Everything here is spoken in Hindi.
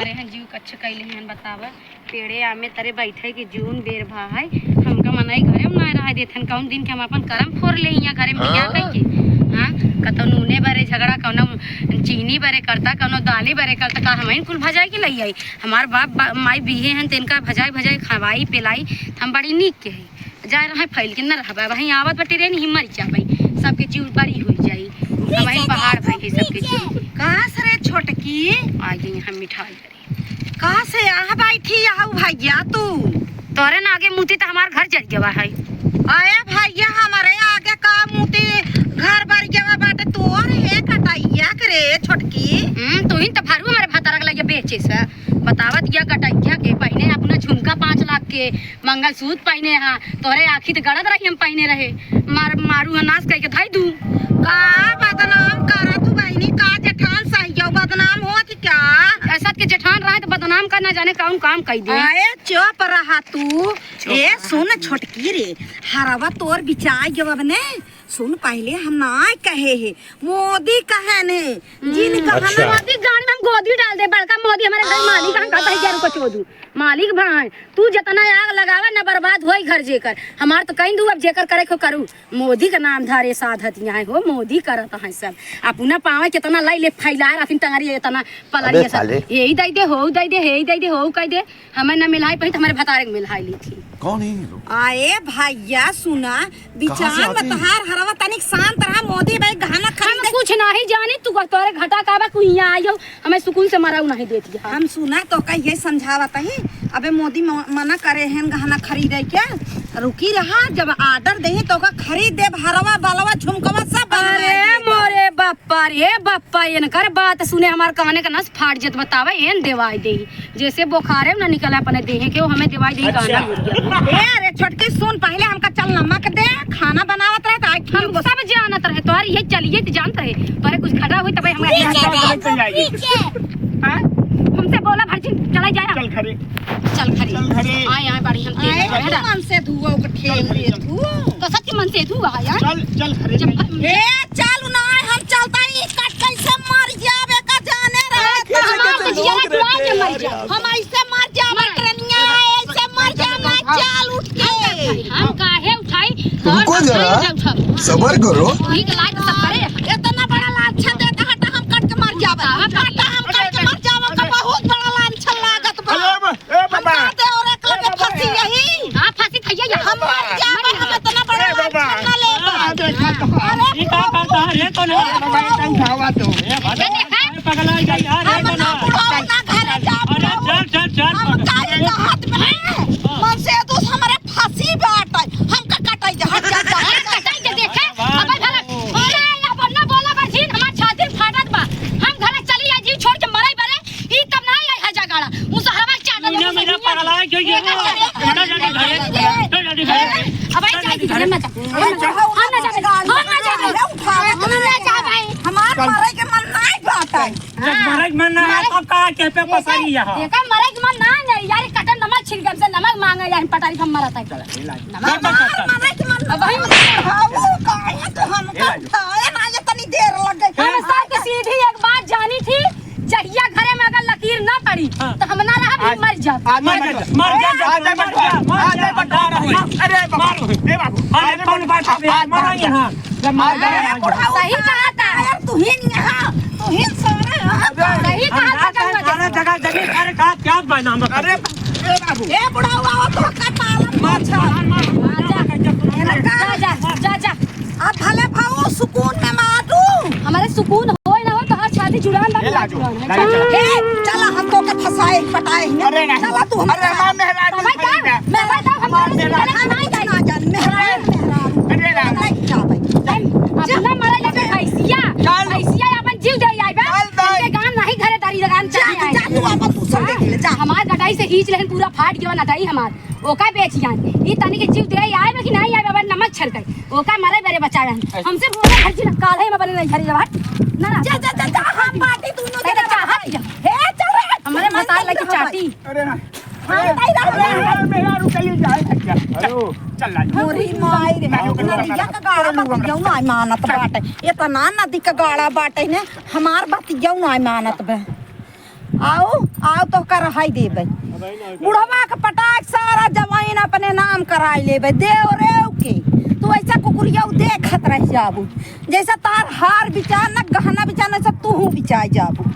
करे हैं जीव कच्छ कैले हैं बताव पेड़े आमे तरे बैठे कि जून बेर भा है हमका मनाई घरे में ना रह देथन कौन दिन के हम अपन करम फोर ले यहाँ घरे में क्या कह के हाँ कतो नूने बरे झगड़ा कौनो चीनी बरे करता कौनो दाली बरे करता का हमें कुल भजाई के लई आई हमार बाप माई बीहे हैं तिनका भजाई भजाई खवाई पिलाई हम बड़ी नीक के है जाए रहा फैल के न रहा वहीं आवत बटे रहे नहीं मर जा भाई सबके जीव बड़ी हो जाई हमारी पहाड़ भाई सबके जीव कहाँ से रे छोटकी आ गई हम मिठाई करे कहाँ से आ बैठी आओ भैया तू तोरे ना आगे मुती तो हमार घर जल गवा है आया भैया हमारे आगे का मुती घर बर गवा बाटे तोर है कटाइया करे छोटकी तू ही तो फारू हमारे भाता रख लगे बेचे से बतावत या कटाइया के पहने अपना झुमका 5 लाख के मंगलसूत्र पहने हाँ तोरे आखी तो गड़त रही हम पहने रहे मारू अनाज कह के धाई दू का बदनाम करा तू बहनी का जेठान सही बदनाम हो कि क्या ऐसा के जेठान रहे तो बदनाम करना जाने कौन काम कह दे आए चुप रहा तू ए सुन छोटकी रे हरवा तोर बिचाई जवाब ने सुन पहले हम ना कहे है मोदी कहे ने जिन कहा अच्छा। मोदी गाड़ी में हम गोदी डाल दे बड़का मोदी हमारे घर मालिक हम कहता है जरूर को चोदू मालिक भाई तू जितना आग लगावा ना बर्बाद होई घर जेकर हमार तो कहीं दू अब जेकर करे को करू मोदी का नाम धारे साधत यहाँ हो मोदी करत है सब अपना पावे कितना लाई ले फैला रखिन टंगरी इतना पलड़ी यही दई दे हो दई दे हे दई दे हो कह दे हमें ना मिलाई पही हमारे भतारे के मिलाई ली थी कौन है ये लोग आए भैया सुना विचार में तहार हरवा तनिक शांत रहा मोदी भाई गहना खरीद कुछ नहीं जानी तू तोरे घटा काबा तू यहाँ आई हो हमें सुकून से मराऊ नहीं देती हम सुना तो कहिए समझावत ही अबे मोदी मना करे हैं गहना खरीदे क्या रुकी रहा जब ऑर्डर दे तो का खरीद दे हरवा बालवा झुमकवा सब अरे मोरे बाप्पा रे बाप्पा एन कर बात सुने हमार कहने का नस फाट जत बतावे एन देवाई दे जैसे बुखारे ना निकला अपने देहे के हमें देवाई दे कहना ए अरे छोटकी सुन पहले हमका चल नमक दे खाना बनावत रहे तो हम सब जानत रहे तोर ये चलिए तो जानत रहे तोरे कुछ खड़ा हुई तब हमसे बोला भरजी चला जाए चल खरी आए बड़ी हम तेज मन से धुआ के ठेल रे तू तो सच मन से धुआ यार चल खरी ए चल ना हम चलता ही कट कैसे मर जावे का जाने रहे हम ऐसे मर जावे ट्रेनिया ऐसे मर जाना चल उठ के हम काहे उठाई रुको जरा सबर करो ठीक लाइट सब करे इतना बड़ा लांछन देता हटा हम कट के मर जावे हटा हम कट के मर जावे का बहुत बड़ा लांछन लागत बा ए बाबा दे और एक लगे फंसी यही हां फांसी खइया हम मर जावे हम इतना बड़ा लांछन ना ले ये का करता है रे कौन है बाबा कम खावा तो पगला जा यार रे कौन है ना घर जा अरे चल हम काहे का हाथ में मन से तो हमारे फांसी बात हम का कटाई जा हट जा कटाई के देखे अब भला अरे या बन्ना बोला बरजीन हमार छाती फाटत बा हम घरे चली आ जीव छोड़ के मरई बरे ई तब ना आई हजा गाड़ा मुसहरवा चाटा इना मेरा पगला जो ये बेटा जाके घरे तो जाके घरे अब आई जाई घरे में हम ना जा भाई हमार मरे के मन नहीं बात है जब महाराज मन है तब का के पे पसारी यहां देखा मरे के मन ना नहीं यार कटन नमक छिड़क से नमक मांगा यार पटारी हम मरत है नमक मरे के मन अब हां काहे तो हम खाए ना ये तनी देर लग गई हम सब सीधी एक बात जानी थी जहिया घरे में अगर लकीर ना पड़ी तो हम ना रहा मर जा मर जा बता रहा अरे बाबू ए बाबू अरे कौन बात है मर यहां जब मार सही कहा था तू ही यहां तू ही सारे सही कहा था जगह अरे का क्या बनाम अरे ए बाबू ए बुढ़ावा तो का पालन जा अब भले भाऊ सुकून में मारू हमारे सुकून हो ना हो तो हर शादी जुड़ान चल हम तो के फसाए पटाए अरे नहीं चला तू अरे मां मेहराज मैं बता हमारे ना जान मेहराज अरे राम अपना मरे लगे ऐसिया अपन जीव दे आई बे के गान नहीं घरे तारी लगान चली जा तू अपन तू सब देख ले जा हमार गटाई से खींच लेहन पूरा फाट गयो नटाई हमार ओका बेच जान ई तनी के जीव दे आए बे कि नहीं आए बाबा नमक छड़कै ओका मरे बेरे बचावन हमसे बोला घर जी काले में बने नहीं घरे जवाट ना जा हम पार्टी दोनों दे चाहत हे चल हमारे मसाला लगी चाटी अरे ना मेरा रुकली जाए हेलो चल ला मोरी माई रे नदिया का गाड़ा मत जाऊ ना मानत बाटे इतना नदी का गाड़ा बाटे ने हमार बात जाऊ ना मानत बे आओ आओ तो कर हाई देबे बुढ़वा के पटाक सारा जवाइन अपने नाम कराई लेबे देव रेव के तू ऐसा कुकुरिया देखत रह जाबू जैसा तार हार बिचार न गहना बिचार न तू बिचाई जाबू